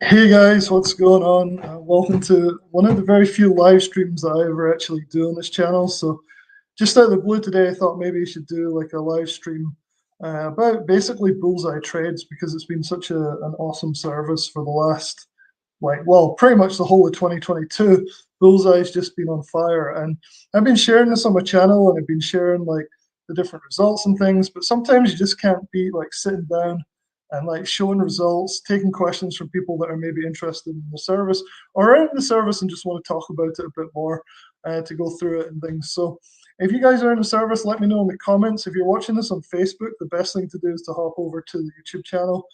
Hey guys, what's going on? Welcome to one of the very few live streams that I ever actually do on this channel. So, just out of the blue today, I thought maybe you should do like a live stream about basically Bullseye trades because it's been such an awesome service for the last, well, pretty much the whole of 2022. Bullseye's just been on fire, and I've been sharing this on my channel, and I've been sharing like the different results and things. But sometimes you just can't beat like sitting down and like showing results, taking questions from people that are maybe interested in the service or in the service and just want to talk about it a bit more to go through it and things. So if you guys are in the service, let me know in the comments. If you're watching this on Facebook, the best thing to do is to hop over to the YouTube channel.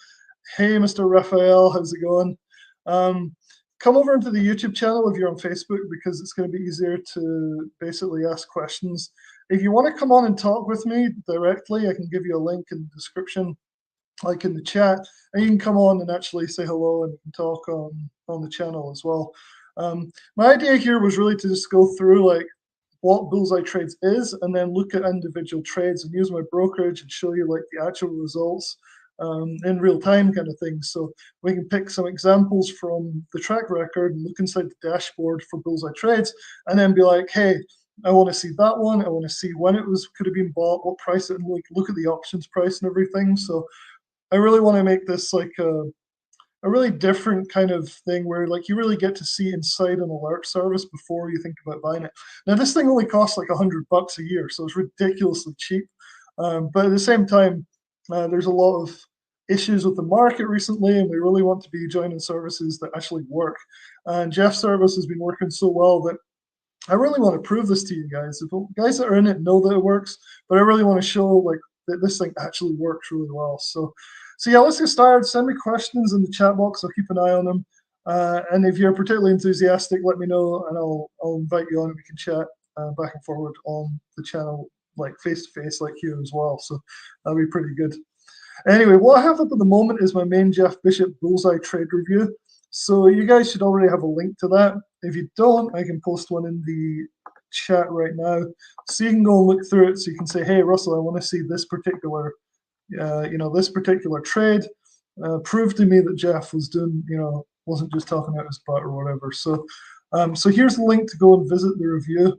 Hey, Mr. Raphael, how's it going? Come over into the YouTube channel if you're on Facebook because it's going to be easier to basically ask questions. If you want to come on and talk with me directly, I can give you a link in the description, like in the chat, and you can come on and actually say hello and talk on the channel as well. My idea here was really to just go through like what Bullseye Trades is and then look at individual trades and use my brokerage and show you like the actual results in real time kind of thing. So we can pick some examples from the track record and look inside the dashboard for Bullseye Trades and then be like, hey, I want to see that one. I want to see when it could have been bought, what price it, and look at the options price and everything. So I really want to make this like a really different kind of thing where like you really get to see inside an alert service before you think about buying it. Now this thing only costs like $100 a year, so it's ridiculously cheap. But at the same time, there's a lot of issues with the market recently, and we really want to be joining services that actually work. And Jeff's service has been working so well that I really want to prove this to you guys. If guys that are in it know that it works, but I really want to show like that this thing actually works really well. So yeah, let's get started. Send me questions in the chat box. I'll keep an eye on them. And if you're particularly enthusiastic, let me know, and I'll invite you on, and we can chat back and forward on the channel, like face to face, like here as well. So that'll be pretty good. Anyway, what I have up at the moment is my main Jeff Bishop Bullseye trade review. So you guys should already have a link to that. If you don't, I can post one in the chat right now, so you can go and look through it. So you can say, "Hey, Russell, I want to see this particular." This particular trade proved to me that Jeff was doing, wasn't just talking out his butt or whatever. So here's the link to go and visit the review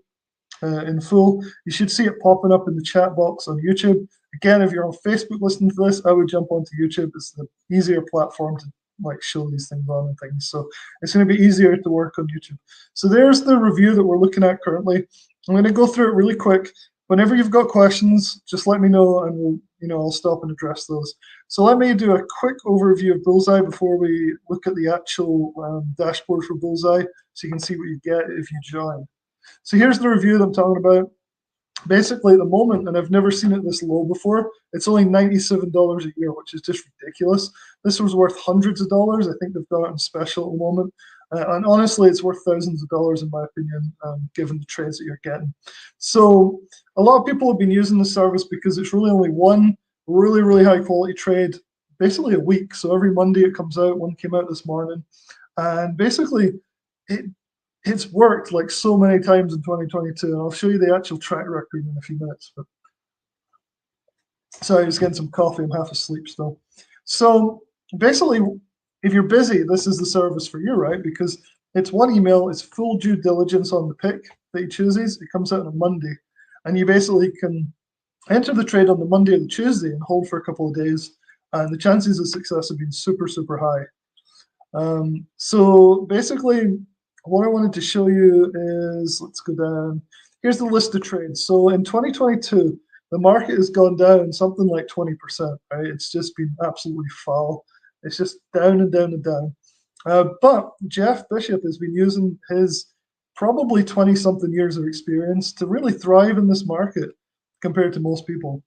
in full. You should see it popping up in the chat box on YouTube. Again, if you're on Facebook listening to this, I would jump onto YouTube. It's the easier platform to like show these things on and things. So it's going to be easier to work on YouTube. So there's the review that we're looking at currently. I'm going to go through it really quick. Whenever you've got questions, just let me know and I'll stop and address those. So let me do a quick overview of Bullseye before we look at the actual dashboard for Bullseye, so you can see what you get if you join. So here's the review that I'm talking about. Basically, at the moment, and I've never seen it this low before, it's only $97 a year, which is just ridiculous. This was worth hundreds of dollars. I think they've got it on special at the moment. And honestly, it's worth thousands of dollars, in my opinion, given the trades that you're getting. So a lot of people have been using the service because it's really only one really, really high quality trade, basically a week. So every Monday it comes out. One came out this morning. And basically, it's worked like so many times in 2022. And I'll show you the actual track record in a few minutes. But sorry, just getting some coffee. I'm half asleep still. So basically, if you're busy, this is the service for you, right? Because it's one email, it's full due diligence on the pick that he chooses. It comes out on a Monday, and you basically can enter the trade on the Monday or the Tuesday and hold for a couple of days. And the chances of success have been super, super high. So basically, what I wanted to show you is, let's go down. Here's the list of trades. So in 2022, the market has gone down something like 20%, right? It's just been absolutely foul. It's just down and down and down. But Jeff Bishop has been using his probably 20-something years of experience to really thrive in this market compared to most people.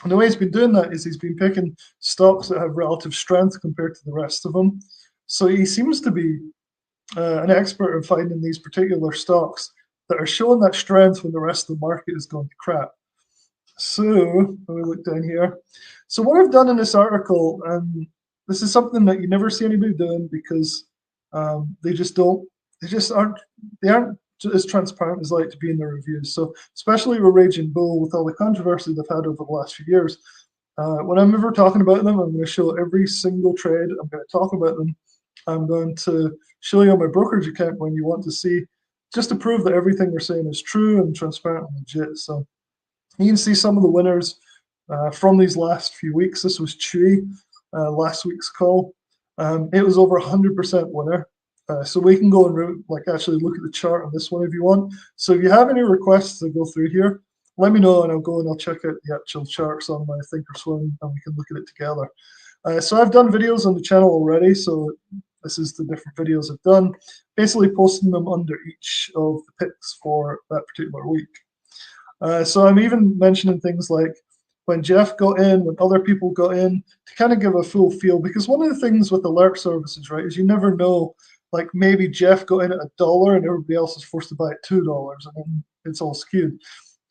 And the way he's been doing that is he's been picking stocks that have relative strength compared to the rest of them. So he seems to be an expert in finding these particular stocks that are showing that strength when the rest of the market is going to crap. So let me look down here. So what I've done in this article, and this is something that you never see anybody doing because they aren't as transparent as they like to be in their reviews. So especially with Raging Bull, with all the controversy they've had over the last few years, when I'm ever talking about them, I'm going to show every single trade. I'm going to talk about them I'm going to show you on my brokerage account when you want to see, just to prove that everything we're saying is true and transparent and legit. So you can see some of the winners from these last few weeks. This was Chewy, last week's call. It was over 100% winner. So we can go and actually look at the chart on this one if you want. So if you have any requests to go through here, let me know and I'll go and I'll check out the actual charts on my Thinkorswim and we can look at it together. So I've done videos on the channel already. So this is the different videos I've done, basically posting them under each of the picks for that particular week. So I'm even mentioning things like when Jeff got in, when other people got in, to kind of give a full feel. Because one of the things with alert services, right, is you never know, like maybe Jeff got in at $1 and everybody else is forced to buy at $2 and then it's all skewed.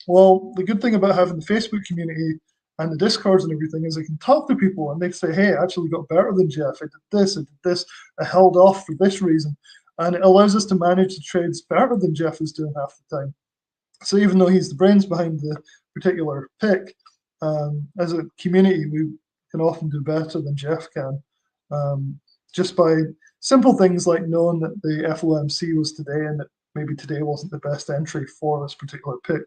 Well, the good thing about having the Facebook community and the Discords and everything is I can talk to people and they say, hey, I actually got better than Jeff. I did this, I held off for this reason. And it allows us to manage the trades better than Jeff is doing half the time. So even though he's the brains behind the particular pick, as a community, we can often do better than Jeff can, just by simple things like knowing that the FOMC was today and that maybe today wasn't the best entry for this particular pick.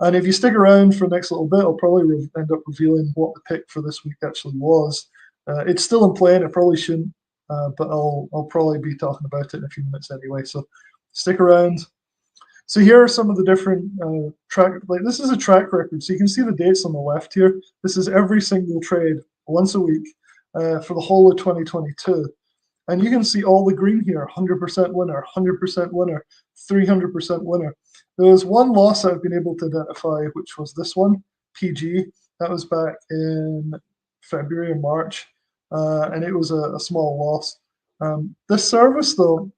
And if you stick around for the next little bit, I'll probably end up revealing what the pick for this week actually was. It's still in play and it probably shouldn't, but I'll probably be talking about it in a few minutes anyway, so stick around. So here are some of the different this is a track record. So you can see the dates on the left here. This is every single trade once a week for the whole of 2022. And you can see all the green here, 100% winner, 100% winner, 300% winner. There was one loss I've been able to identify, which was this one, PG. That was back in February or March, and it was a small loss. This service, though,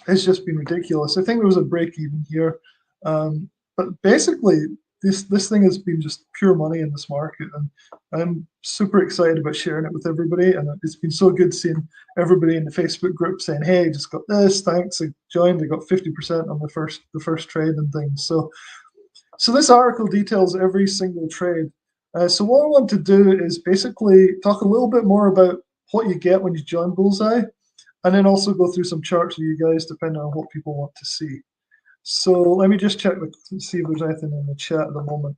it's just been ridiculous. I think there was a break even here, but basically this thing has been just pure money in this market, and I'm super excited about sharing it with everybody. And it's been so good seeing everybody in the Facebook group saying, "Hey, just got this. Thanks, I joined. I got 50% on the first trade and things." So this article details every single trade. So what I want to do is basically talk a little bit more about what you get when you join Bullseye, and then also go through some charts with you guys, depending on what people want to see. So let me just check to see if there's anything in the chat at the moment.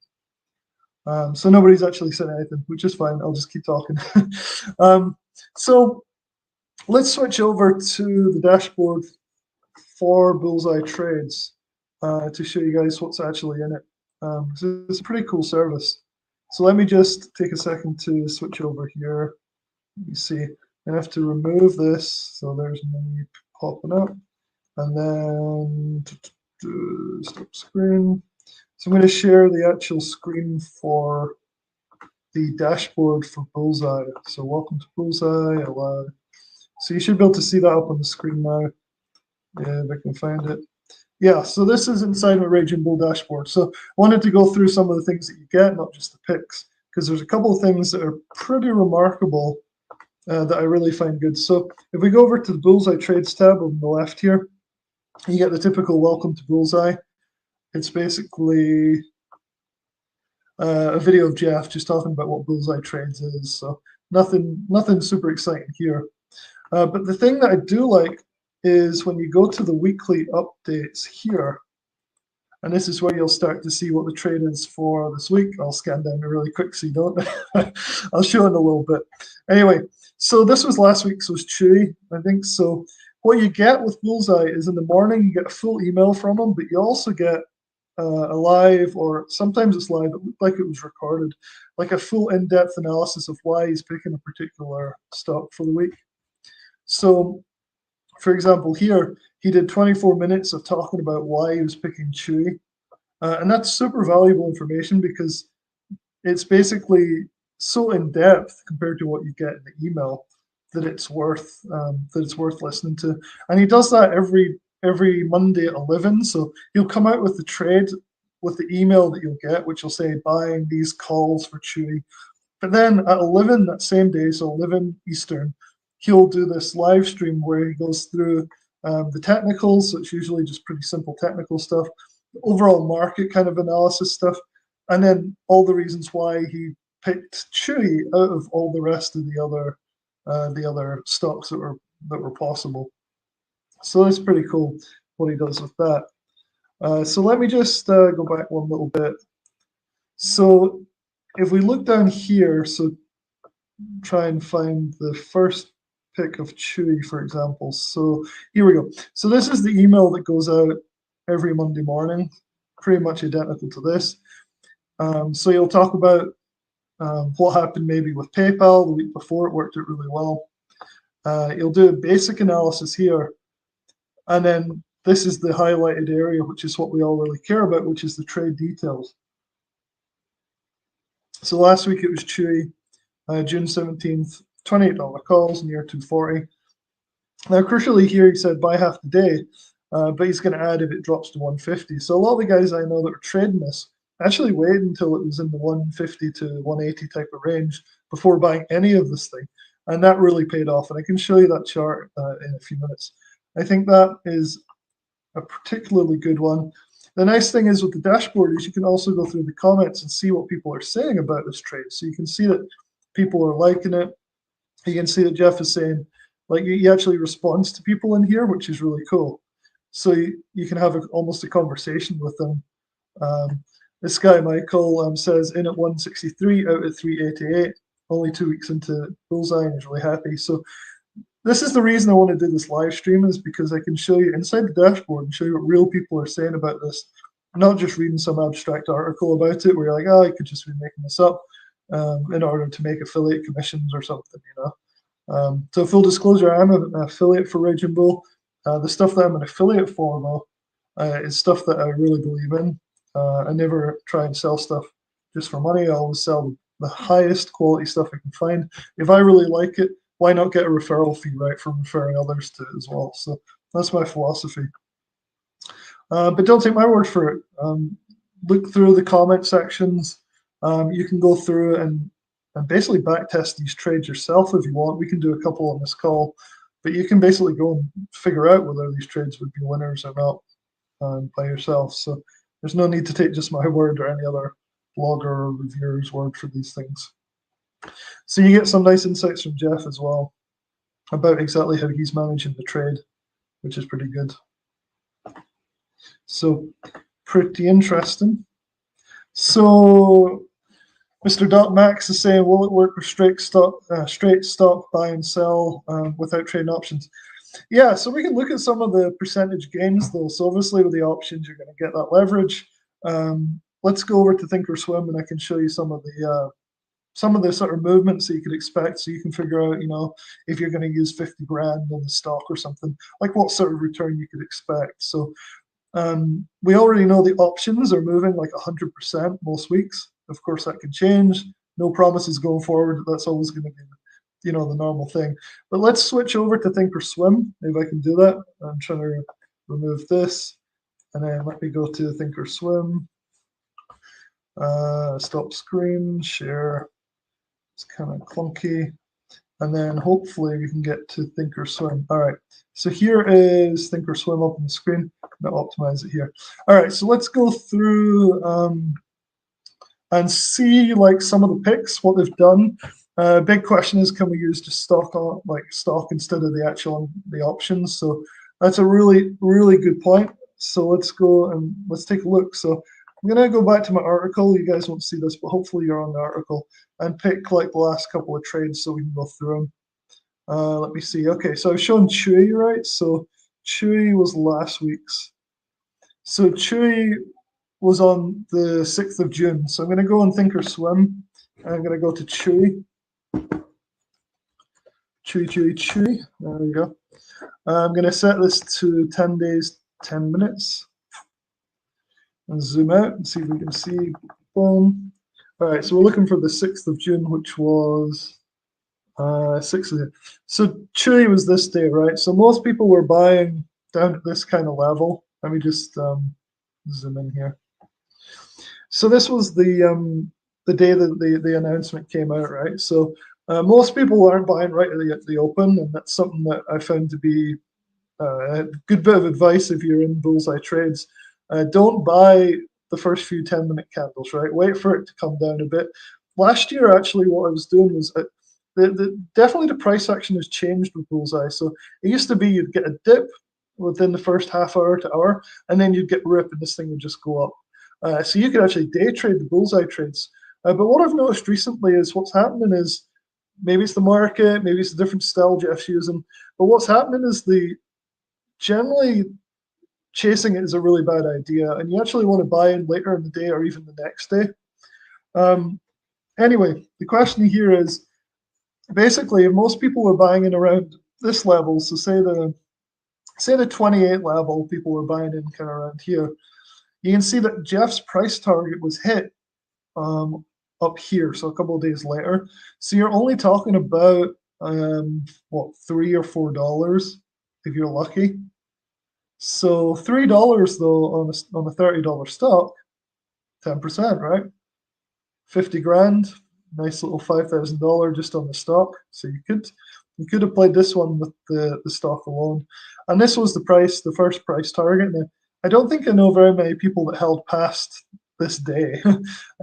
So nobody's actually said anything, which is fine. I'll just keep talking. So let's switch over to the dashboard for Bullseye Trades to show you guys what's actually in it. So it's a pretty cool service. So let me just take a second to switch over here. Let me see. I have to remove this, so there's me popping up, and then stop screen. So I'm going to share the actual screen for the dashboard for Bullseye. So welcome to Bullseye, allow. So you should be able to see that up on the screen now. Yeah, if I can find it. Yeah, so this is inside my Raging Bull dashboard. So I wanted to go through some of the things that you get, not just the picks, because there's a couple of things that are pretty remarkable that I really find good. So if we go over to the Bullseye Trades tab on the left here, you get the typical welcome to Bullseye. It's basically a video of Jeff just talking about what Bullseye Trades is. So nothing super exciting here. But the thing that I do like is when you go to the weekly updates here, and this is where you'll start to see what the trade is for this week. I'll scan down really quick so you don't. I'll show in a little bit. Anyway, so this was last week's was Chewy, I think. So what you get with Bullseye is in the morning you get a full email from them, but you also get a live, or sometimes it's live, it looked like it was recorded, like a full in-depth analysis of why he's picking a particular stock for the week. So for example, here, he did 24 minutes of talking about why he was picking Chewy. And that's super valuable information because it's basically so in-depth compared to what you get in the email that it's worth listening to. And he does that every Monday at 11. So he'll come out with the trade with the email that you'll get, which will say buying these calls for Chewy. But then at 11 that same day, so 11 Eastern, he'll do this live stream where he goes through the technicals. So it's usually just pretty simple technical stuff, overall market kind of analysis stuff, and then all the reasons why he picked Chewy out of all the rest of the other stocks that were were possible. So it's pretty cool what he does with that. So let me just go back one little bit. So if we look down here, so try and find the first pick of Chewy, for example. So here we go. So this is the email that goes out every Monday morning, pretty much identical to this. So you'll talk about what happened maybe with PayPal the week before. It worked out really well. You'll do a basic analysis here. And then this is the highlighted area, which is what we all really care about, which is the trade details. So last week it was Chewy, June 17th, $28 calls, near 240. Now, crucially here, he said buy half the day, but he's going to add if it drops to 150. So a lot of the guys I know that are trading this actually waited until it was in the 150 to 180 type of range before buying any of this thing. And that really paid off. And I can show you that chart in a few minutes. I think that is a particularly good one. The nice thing is with the dashboard is you can also go through the comments and see what people are saying about this trade. So you can see that people are liking it. You can see that Jeff is saying, like, he actually responds to people in here, which is really cool. So you can have almost a conversation with them. This guy, Michael, says in at 163 out of 388, only 2 weeks into Bullseye, and he's really happy. So this is the reason I want to do this live stream, is because I can show you inside the dashboard and show you what real people are saying about this. I'm not just reading some abstract article about it where you're like, oh, I could just be making this up in order to make affiliate commissions or something, you know. So full disclosure, I'm an affiliate for Raging Bull. The stuff that I'm an affiliate for, though, is stuff that I really believe in. I never try and sell stuff just for money. I always sell the highest quality stuff I can find. If I really like it, why not get a referral fee, right, from referring others to it as well? So that's my philosophy. But don't take my word for it. Look through the comment sections. You can go through and basically backtest these trades yourself if you want. We can do a couple on this call, but you can basically go and figure out whether these trades would be winners or not by yourself. So there's no need to take just my word or any other blogger or reviewer's word for these things. So you get some nice insights from Jeff as well about exactly how he's managing the trade, which is pretty good. So pretty interesting. So Mr. Max is saying, will it work with straight stop buy and sell without trading options? Yeah, so we can look at some of the percentage gains though. So obviously with the options, you're going to get that leverage. Let's go over to Thinkorswim and I can show you some of the sort of movements that you could expect, so you can figure out, you know, if you're going to use 50 grand on the stock or something, like what sort of return you could expect. So we already know the options are moving like 100% most weeks. Of course, that can change. No promises going forward. That's always going to be, you know, the normal thing. But let's switch over to Thinkorswim, if I can do that. I'm trying to remove this, and then let me go to Thinkorswim. Stop screen, share. It's kind of clunky. And then hopefully we can get to Thinkorswim. All right, so here is Thinkorswim up on the screen. I'm going to optimize it here. All right, so let's go through and see like some of the picks, what they've done. Big question is, can we use just stock instead of the options? So that's a really, really good point. So let's go and let's take a look. So I'm going to go back to my article. You guys won't see this, but hopefully you're on the article, and pick like the last couple of trades so we can go through them. Let me see. Okay, so I've shown Chewy, right? So Chewy was last week's. So Chewy was on the 6th of June. So I'm going to go on Thinkorswim, and I'm going to go to Chewy. Chewy. There we go. I'm going to set this to 10 days, 10 minutes. And zoom out and see if we can see. Boom. All right, so we're looking for the 6th of June, which was 6th of June. So Chewy was this day, right? So most people were buying down at this kind of level. Let me just zoom in here. So this was the day that the announcement came out, right? So most people aren't buying right at the open, and that's something that I found to be a good bit of advice if you're in Bullseye trades. Don't buy the first few 10-minute candles, right? Wait for it to come down a bit. Last year, actually, what I was doing was definitely the price action has changed with Bullseye. So it used to be you'd get a dip within the first half hour to hour, and then you'd get rip, and this thing would just go up. So you could actually day trade the Bullseye trades. But what I've noticed recently is what's happening is maybe it's the market, maybe it's a different style Jeff's using, but what's happening is generally chasing it is a really bad idea, and you actually want to buy in later in the day or even the next day. Anyway, the question here is basically if most people are buying in around this level, so say the 28 level, people were buying in kind of around here. You can see that Jeff's price target was hit up here, so a couple of days later. So you're only talking about what, $3 or $4 if you're lucky. So $3 though on a $30 stock, 10%, right? 50 grand, nice little $5,000 just on the stock. So you could have played this one with the stock alone. And this was the first price target. Now, I don't think I know very many people that held past this day.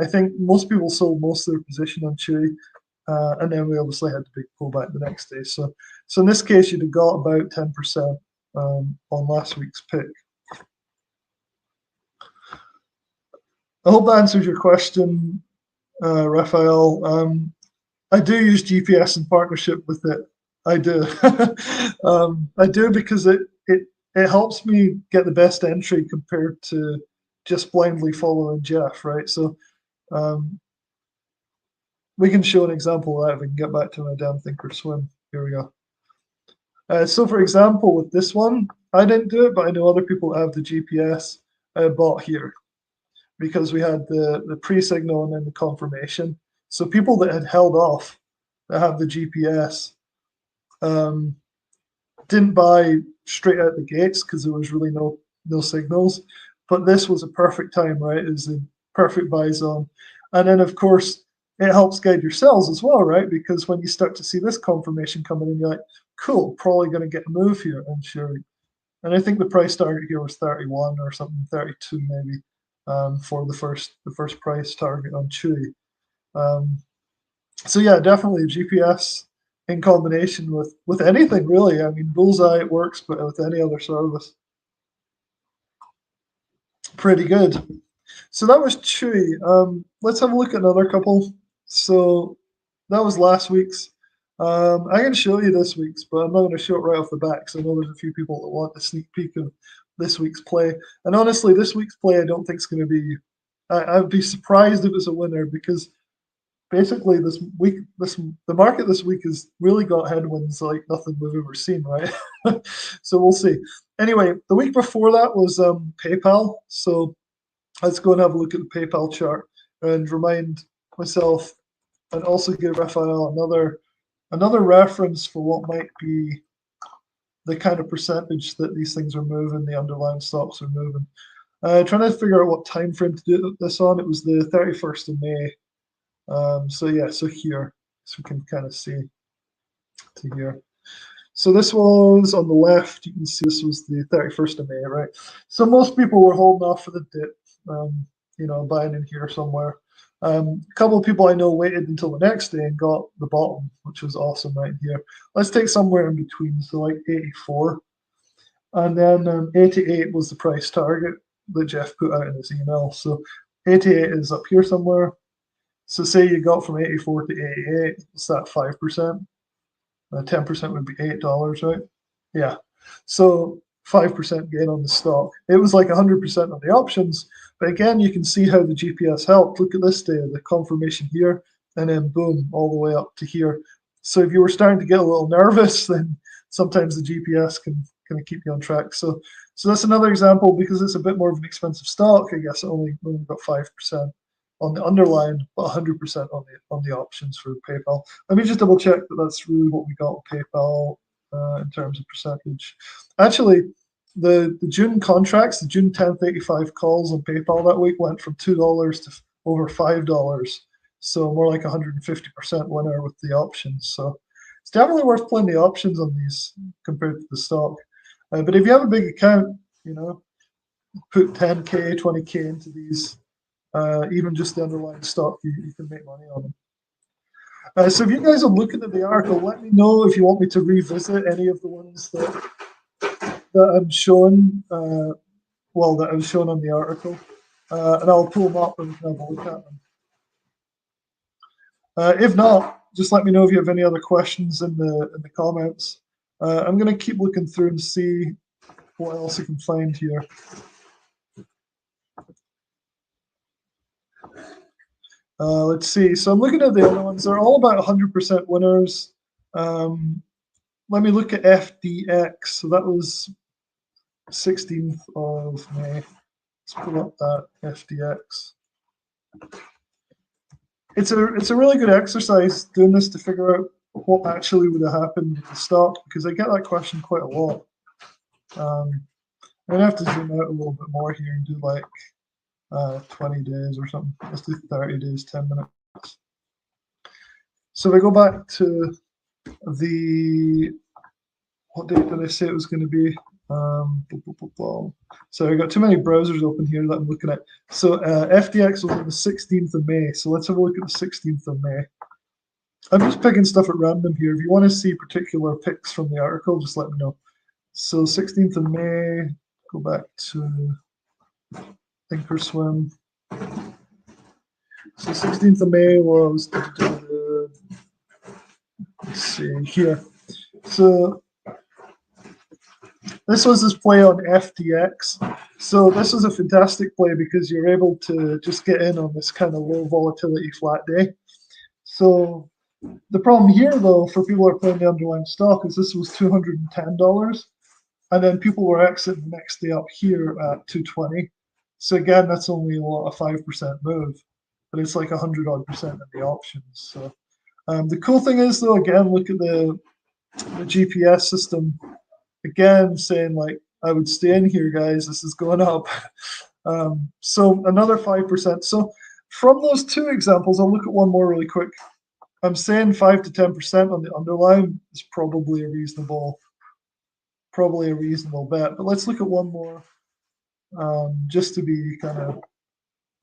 I think most people sold most of their position on Chewy, and then we obviously had the big pullback the next day. So in this case, you'd have got about 10% on last week's pick. I hope that answers your question, Raphael. I do use GPS in partnership with it. I do. I do because it helps me get the best entry compared to just blindly following Jeff, right? So we can show an example of that if we can get back to my damn Thinkorswim. Here we go. So for example, with this one, I didn't do it, but I know other people have the GPS bought here because we had the pre-signal and then the confirmation. So people that had held off that have the GPS didn't buy straight out the gates because there was really no signals. But this was a perfect time, right? It was a perfect buy zone. And then, of course, it helps guide your sells as well, right? Because when you start to see this confirmation coming in, you're like, cool, probably going to get a move here. And sure. And I think the price target here was 31 or something, 32 maybe, for the first price target on Chewy. So yeah, definitely GPS in combination with anything really. I mean, Bullseye it works, but with any other service, pretty good. So that was Chewy. Let's have a look at another couple. So that was last week's. I can show you this week's, but I'm not going to show it right off the bat because I know there's a few people that want a sneak peek of this week's play. And honestly, this week's play I don't think is going to be. I'd be surprised if it's a winner because basically this week, the market this week has really got headwinds like nothing we've ever seen, right? So we'll see. Anyway, the week before that was PayPal. So let's go and have a look at the PayPal chart and remind myself and also give Raphael another reference for what might be the kind of percentage that these things are moving, the underlying stocks are moving. Trying to figure out what time frame to do this on. It was the 31st of May. So yeah, so here, so we can kind of see to here. So this was on the left. You can see this was the 31st of May, right? So most people were holding off for the dip, buying in here somewhere. A couple of people I know waited until the next day and got the bottom, which was awesome right here. Let's take somewhere in between, so like 84. And then 88 was the price target that Jeff put out in his email. So 88 is up here somewhere. So say you got from 84 to 88, it's that 5%. 10% would be $8, right? Yeah. So 5% gain on the stock. It was like 100% on the options. But again, you can see how the GPS helped. Look at this day, the confirmation here, and then boom, all the way up to here. So if you were starting to get a little nervous, then sometimes the GPS can kind of keep you on track. So that's another example because it's a bit more of an expensive stock. I guess it only got 5% on the underlying, but 100% on the options for PayPal. Let me just double check that that's really what we got with PayPal in terms of percentage. Actually, the June contracts, the June 10th 85 calls on PayPal that week went from $2 to over $5. So more like 150% winner with the options. So it's definitely worth playing the options on these compared to the stock. But if you have a big account, put 10K, 20K into these. Even just the underlying stock, you can make money on them. So if you guys are looking at the article, let me know if you want me to revisit any of the ones that I'm showing. That I was shown on the article, and I'll pull them up and have a look at them. If not, just let me know if you have any other questions in the comments. I'm going to keep looking through and see what else I can find here. Let's see. So I'm looking at the other ones. They're all about 100% winners. Let me look at FDX. So that was 16th of May. Let's pull up that FDX. It's a really good exercise doing this to figure out what actually would have happened with the stock, because I get that question quite a lot. I'm gonna have to zoom out a little bit more here and do like 20 days or something. Let's do 30 days, 10 minutes. So if I go back to what date did I say it was going to be? So I got too many browsers open here that I'm looking at. So FDX was on the 16th of May. So let's have a look at the 16th of May. I'm just picking stuff at random here. If you want to see particular picks from the article, just let me know. So 16th of May, go back to Thinkorswim. So 16th of May was, let's see here. So this was this play on FTX. So this was a fantastic play because you're able to just get in on this kind of low volatility flat day. So the problem here, though, for people who are playing the underlying stock is this was $210. And then people were exiting the next day up here at 220. So again, that's only a 5% move, but it's like 100% in the options. So the cool thing is, though, again, look at the GPS system. Again, saying like, I would stay in here, guys. This is going up. So another 5%. So from those two examples, I'll look at one more really quick. I'm saying 5 to 10% on the underlying is probably a reasonable bet. But let's look at one more, just to be kind of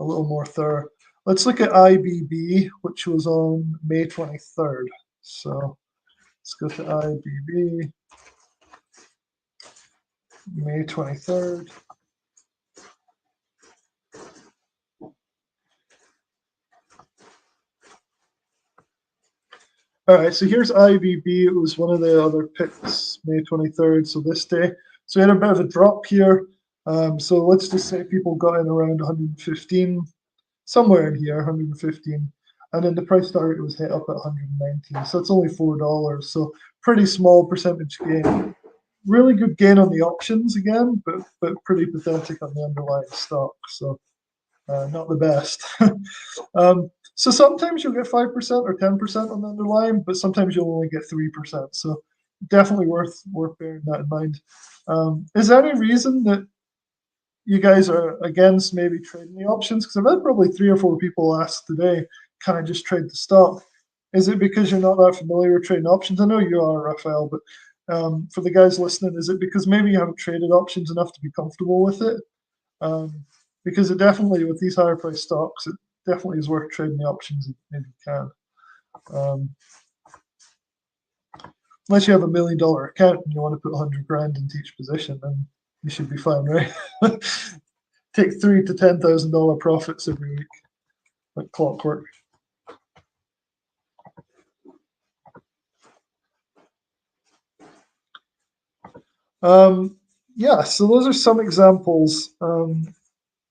a little more thorough. Let's look at IBB, which was on May 23rd. So let's go to IBB, May 23rd. All right, so here's IBB. It was one of the other picks, May 23rd, so this day. So we had a bit of a drop here. So let's just say people got in around 115, somewhere in here, 115. And then the price target was hit up at 119. So it's only $4. So pretty small percentage gain. Really good gain on the options again, but pretty pathetic on the underlying stock. So not the best. So sometimes you'll get 5% or 10% on the underlying, but sometimes you'll only get 3%. So definitely worth bearing that in mind. Is there any reason that you guys are against maybe trading the options? Because I've had probably 3 or 4 people ask today, can I just trade the stock? Is it because you're not that familiar with trading options? I know you are, Raphael, but for the guys listening, is it because maybe you haven't traded options enough to be comfortable with it? Because it definitely, with these higher price stocks, it definitely is worth trading the options if you can. Unless you have $1 million account and you want to put 100 grand into each position, then you should be fine, right? Take $3,000 to $10,000 profits every week, like clockwork. Yeah, so those are some examples.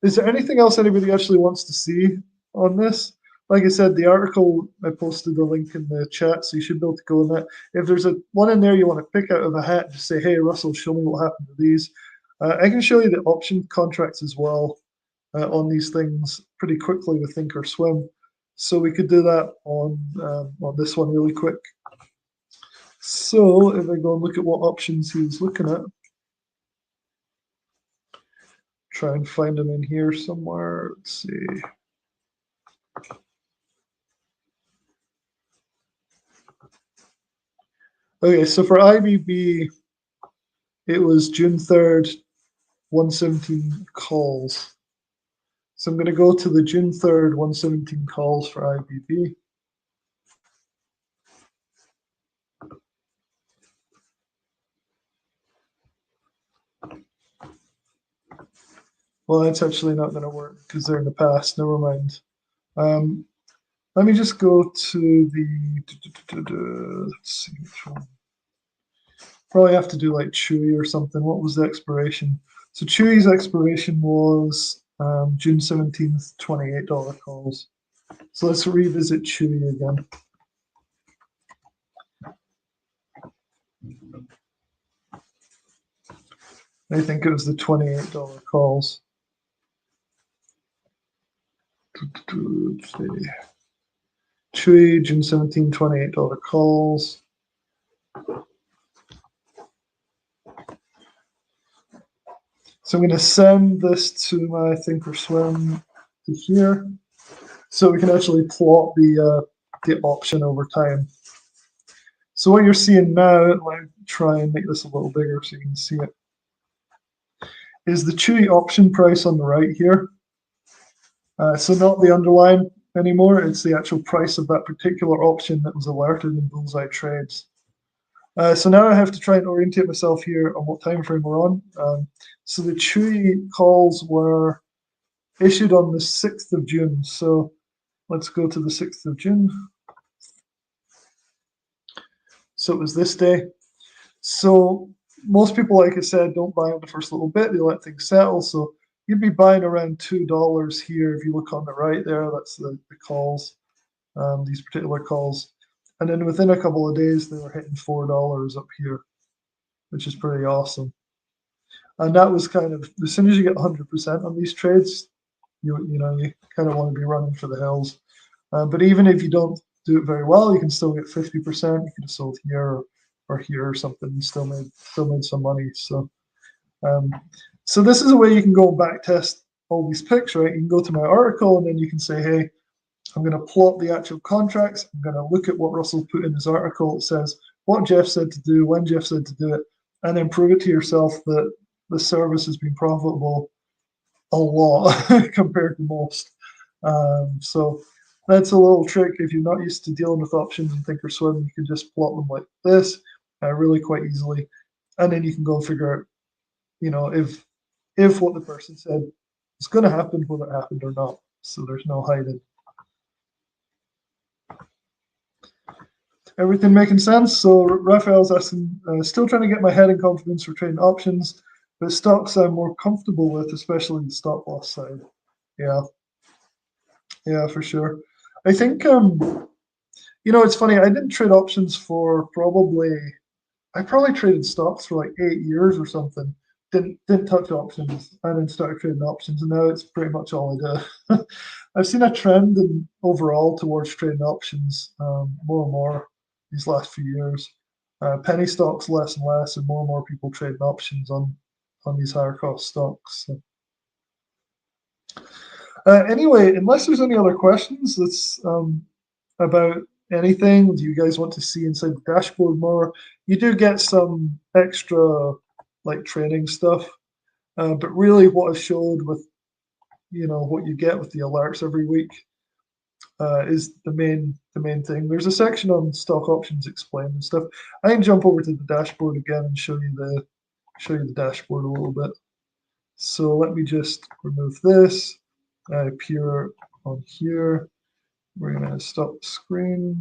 Is there anything else anybody actually wants to see on this? Like I said, the article, I posted the link in the chat, so you should be able to go in that. If there's one in there you want to pick out of a hat, just say, hey, Russell, show me what happened to these. I can show you the option contracts as well on these things pretty quickly with Thinkorswim. So we could do that on this one really quick. So if I go and look at what options he was looking at, try and find them in here somewhere. Let's see. Okay, so for IBB, it was June 3rd, 117 calls. So I'm going to go to the June 3rd, 117 calls for IBB. Well, that's actually not going to work because they're in the past. Never mind. Let me just go to the. Let's see which one. Probably have to do like Chewy or something. What was the expiration? So Chewy's expiration was June 17th, $28 calls. So let's revisit Chewy again. I think it was the $28 calls. Chewy, June 17, $28 calls. So I'm going to send this to my Thinkorswim to here, so we can actually plot the option over time. So what you're seeing now, let me try and make this a little bigger so you can see it, is the Chewy option price on the right here. So not the underline anymore, it's the actual price of that particular option that was alerted in Bullseye trades. So now I have to try and orientate myself here on what time frame we're on. So the Chewy calls were issued on the 6th of June. So let's go to the 6th of June. So it was this day. So most people, like I said, don't buy on the first little bit. They let things settle. So you'd be buying around $2 here. If you look on the right there, that's the calls, these particular calls. And then within a couple of days, they were hitting $4 up here, which is pretty awesome. And that was kind of, as soon as you get 100% on these trades, you kind of want to be running for the hills. But even if you don't do it very well, you can still get 50%. You could have sold here or here or something and still made some money. So so this is a way you can go and back test all these picks, right? You can go to my article and then you can say, hey, I'm going to plot the actual contracts. I'm going to look at what Russell put in his article. It says what Jeff said to do, when Jeff said to do it, and then prove it to yourself that the service has been profitable a lot compared to most. So that's a little trick. If you're not used to dealing with options in Thinkorswim, you can just plot them like this really quite easily. And then you can go and figure out, if what the person said is going to happen, whether it happened or not. So there's no hiding. Everything making sense? So Raphael's asking, still trying to get my head in confidence for trading options, but stocks I'm more comfortable with, especially the stop loss side. Yeah, for sure. I think, it's funny. I didn't trade options for I probably traded stocks for like 8 years or something. Didn't touch options, and then started trading options, and now it's pretty much all I do. I've seen a trend overall towards trading options more and more these last few years. Penny stocks less and less, and more people trading options on these higher cost stocks. So. Anyway, unless there's any other questions that's about anything do you guys want to see inside the dashboard more, you do get some extra like training stuff. But really what I showed with, what you get with the alerts every week is the main thing. There's a section on stock options explained and stuff. I can jump over to the dashboard again and show you the dashboard a little bit. So let me just remove this, appear on here. We're going to stop the screen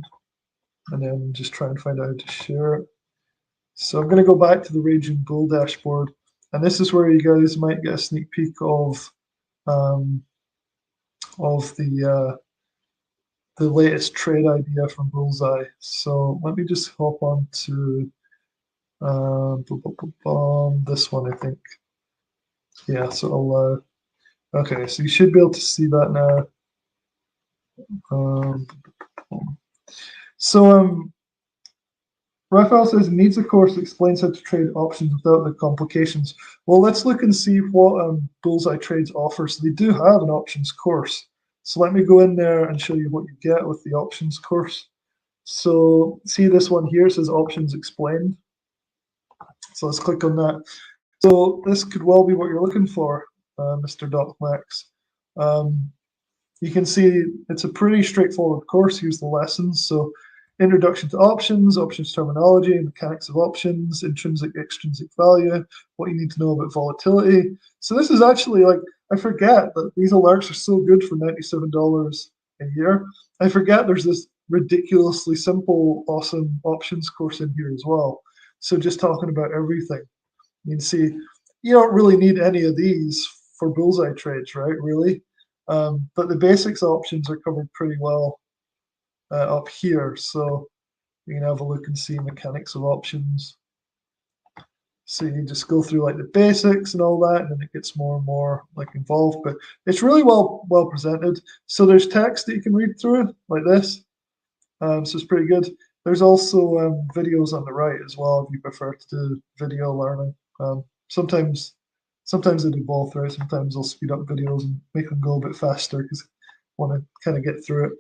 and then just try and find out how to share it. So I'm going to go back to the Raging Bull dashboard, and this is where you guys might get a sneak peek of the latest trade idea from Bullseye. So let me just hop on to this one, I think. Yeah, so okay, so you should be able to see that now. Raphael says needs a course that explains how to trade options without the complications. Well, let's look and see what Bullseye Trades offers. So they do have an options course. So let me go in there and show you what you get with the options course. So see this one here says options explained. So let's click on that. So this could well be what you're looking for, Mr. Doc Max. You can see it's a pretty straightforward course. Here's the lessons. So introduction to options, options terminology, mechanics of options, intrinsic, extrinsic value, what you need to know about volatility. So this is actually like, I forget that these alerts are so good for $97 a year. I forget there's this ridiculously simple, awesome options course in here as well. So just talking about everything. You can see you don't really need any of these for bullseye trades, right? Really. But the basics options are covered pretty well up here. So you can have a look and see mechanics of options. So you just go through like the basics and all that, and then it gets more and more like involved. But it's really well presented. So there's text that you can read through it like this. So it's pretty good. There's also videos on the right as well if you prefer to do video learning. Sometimes I do both, right? Sometimes I'll speed up videos and make them go a bit faster because I want to kind of get through it.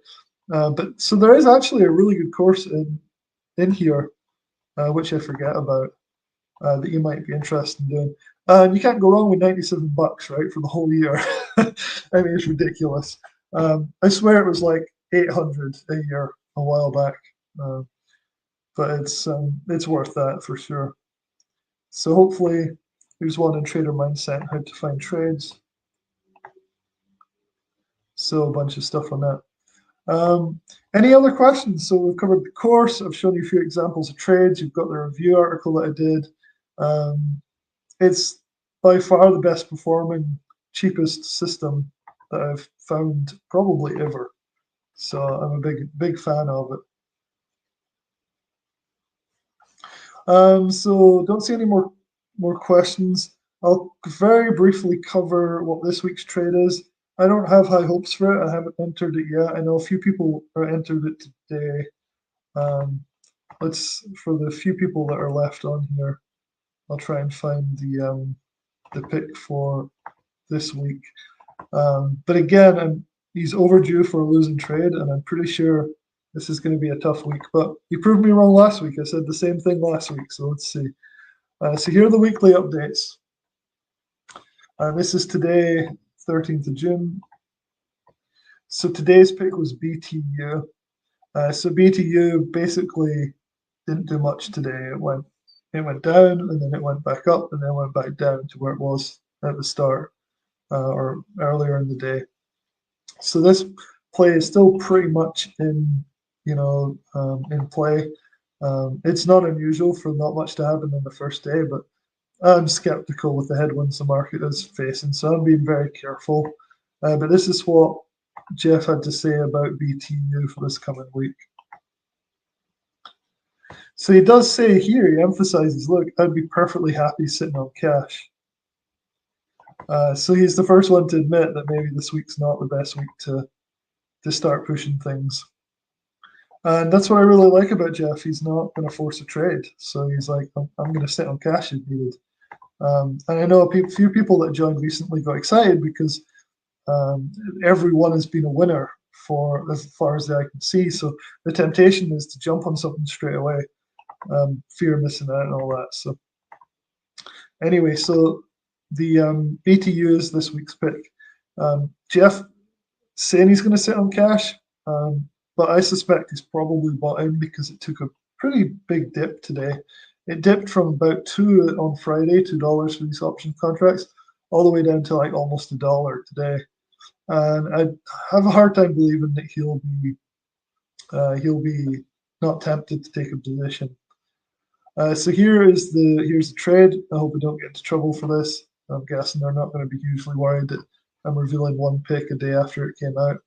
But so there is actually a really good course in here, which I forget about, that you might be interested in doing. You can't go wrong with $97, right, for the whole year. I mean, it's ridiculous. I swear it was like 800 a year a while back, but it's worth that for sure. So hopefully, here's one in Trader Mindset, how to find trades. So a bunch of stuff on that. Any other questions? So we've covered the course. I've shown you a few examples of trades. You've got the review article that I did. It's by far the best performing, cheapest system that I've found probably ever. So I'm a big fan of it. So don't see any more questions. I'll very briefly cover what this week's trade is. I don't have high hopes for it. I haven't entered it yet. I know a few people are entered it today. For the few people that are left on here, I'll try and find the pick for this week. But again, he's overdue for a losing trade, and I'm pretty sure this is going to be a tough week. But he proved me wrong last week. I said the same thing last week, so let's see. So here are the weekly updates. This is today, 13th of June. So today's pick was BTU. So BTU basically didn't do much today. It went down, and then it went back up, and then went back down to where it was at the start, or earlier in the day. So this play is still pretty much in play. It's not unusual for not much to happen on the first day, but I'm skeptical with the headwinds the market is facing, so I'm being very careful. But this is what Jeff had to say about BTU for this coming week. So he does say here, he emphasizes, look, I'd be perfectly happy sitting on cash. So he's the first one to admit that maybe this week's not the best week to start pushing things. And that's what I really like about Jeff. He's not going to force a trade. So he's like, I'm going to sit on cash if needed. And I know a few people that joined recently got excited because everyone has been a winner for as far as I can see. So the temptation is to jump on something straight away, fear of missing out and all that. So anyway, so the BTU is this week's pick. Jeff saying he's going to sit on cash, but I suspect he's probably bought in because it took a pretty big dip today. It dipped from about $2 on Friday, $2 for these option contracts, all the way down to like almost $1 today. And I have a hard time believing that he'll be not tempted to take a position. So here's the trade. I hope I don't get into trouble for this. I'm guessing they're not going to be hugely worried that I'm revealing one pick a day after it came out.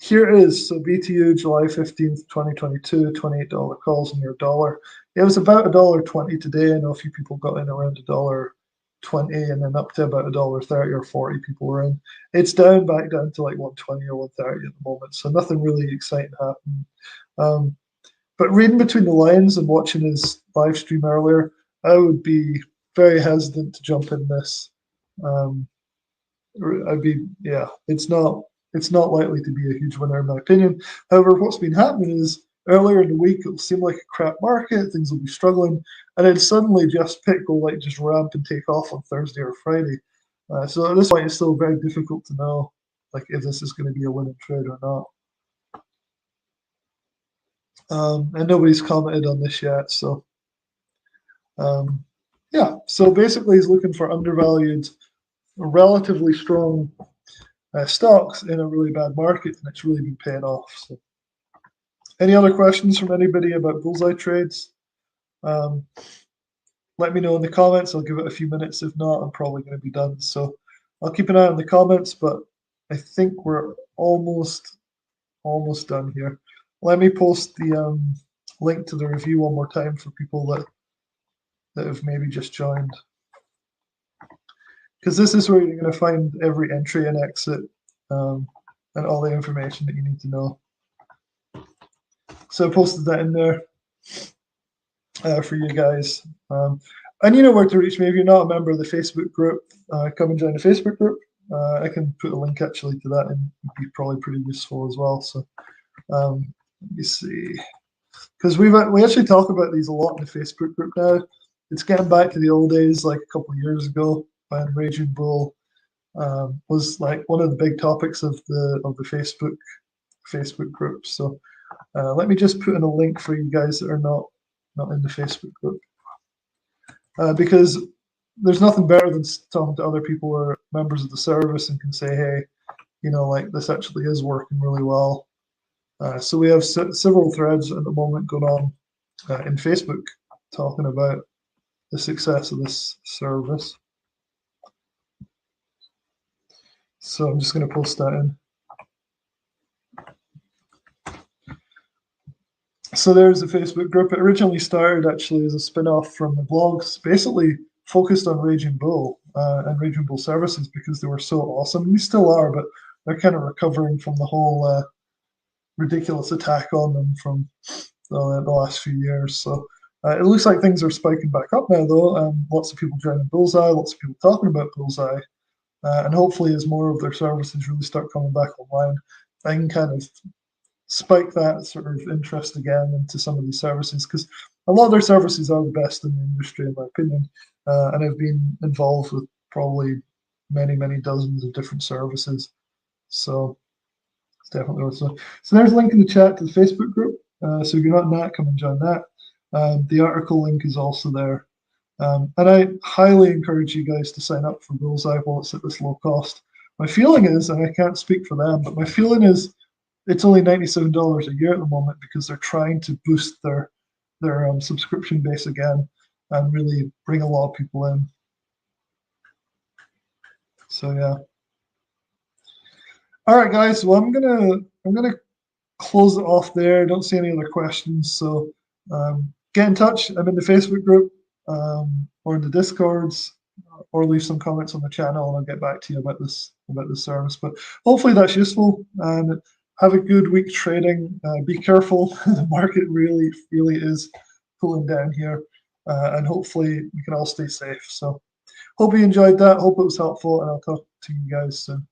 Here it is. So BTU July 15th, 2022, $28 calls near $1. It was about $1.20 today. I know a few people got in around $1.20 and then up to about $1.30 or 40 people were in. It's back down to like 120 or 130 at the moment. So nothing really exciting happening. But reading between the lines and watching his live stream earlier, I would be very hesitant to jump in this. It's not likely to be a huge winner in my opinion. However, what's been happening is earlier in the week it'll seem like a crap market, things will be struggling, and then suddenly Jeff's pick will like just ramp and take off on Thursday or Friday. So at this point, it's still very difficult to know like if this is going to be a winning trade or not. And nobody's commented on this yet, so Yeah, so basically he's looking for undervalued, relatively strong stocks in a really bad market, and it's really been paying off. So, any other questions from anybody about Bullseye trades? Um, let me know in the comments. I'll give it a few minutes. If not, I'm probably going to be done. So I'll keep an eye on the comments, but I think we're almost done here. Let me post the link to the review one more time for people that have maybe just joined. Because this is where you're going to find every entry and exit and all the information that you need to know. So I posted that in there for you guys. And you know where to reach me. If you're not a member of the Facebook group, come and join the Facebook group. I can put a link actually to that, and it'd be probably pretty useful as well. So let me see. Because we actually talk about these a lot in the Facebook group now. It's getting back to the old days, like a couple of years ago, when Raging Bull was like one of the big topics of the Facebook group. So let me just put in a link for you guys that are not in the Facebook group, because there's nothing better than talking to other people who are members of the service and can say, hey, you know, like this actually is working really well. So we have several threads at the moment going on in Facebook talking about the success of this service. So I'm just going to post that in. So there's the Facebook group. It originally started actually as a spin-off from the blogs, basically focused on Raging Bull and Raging Bull services because they were so awesome. They still are, but they're kind of recovering from the whole ridiculous attack on them from the last few years. So it looks like things are spiking back up now, though. Lots of people joining Bullseye, lots of people talking about Bullseye. And hopefully, as more of their services really start coming back online, I can kind of spike that sort of interest again into some of these services, because a lot of their services are the best in the industry, in my opinion. And I've been involved with probably many dozens of different services. So it's definitely worth it. So there's a link in the chat to the Facebook group. So if you're not in that, come and join that. The article link is also there. And I highly encourage you guys to sign up for Bullseye while it's at this low cost. My feeling is, and I can't speak for them, but my feeling is it's only $97 a year at the moment because they're trying to boost their subscription base again and really bring a lot of people in. So yeah. All right, guys. Well, I'm gonna close it off there. I don't see any other questions, so get in touch. I'm in the Facebook group or in the Discords, or leave some comments on the channel, and I'll get back to you about this service. But hopefully that's useful, and have a good week trading. Be careful; the market really is pulling down here, and hopefully we can all stay safe. So hope you enjoyed that. Hope it was helpful, and I'll talk to you guys soon.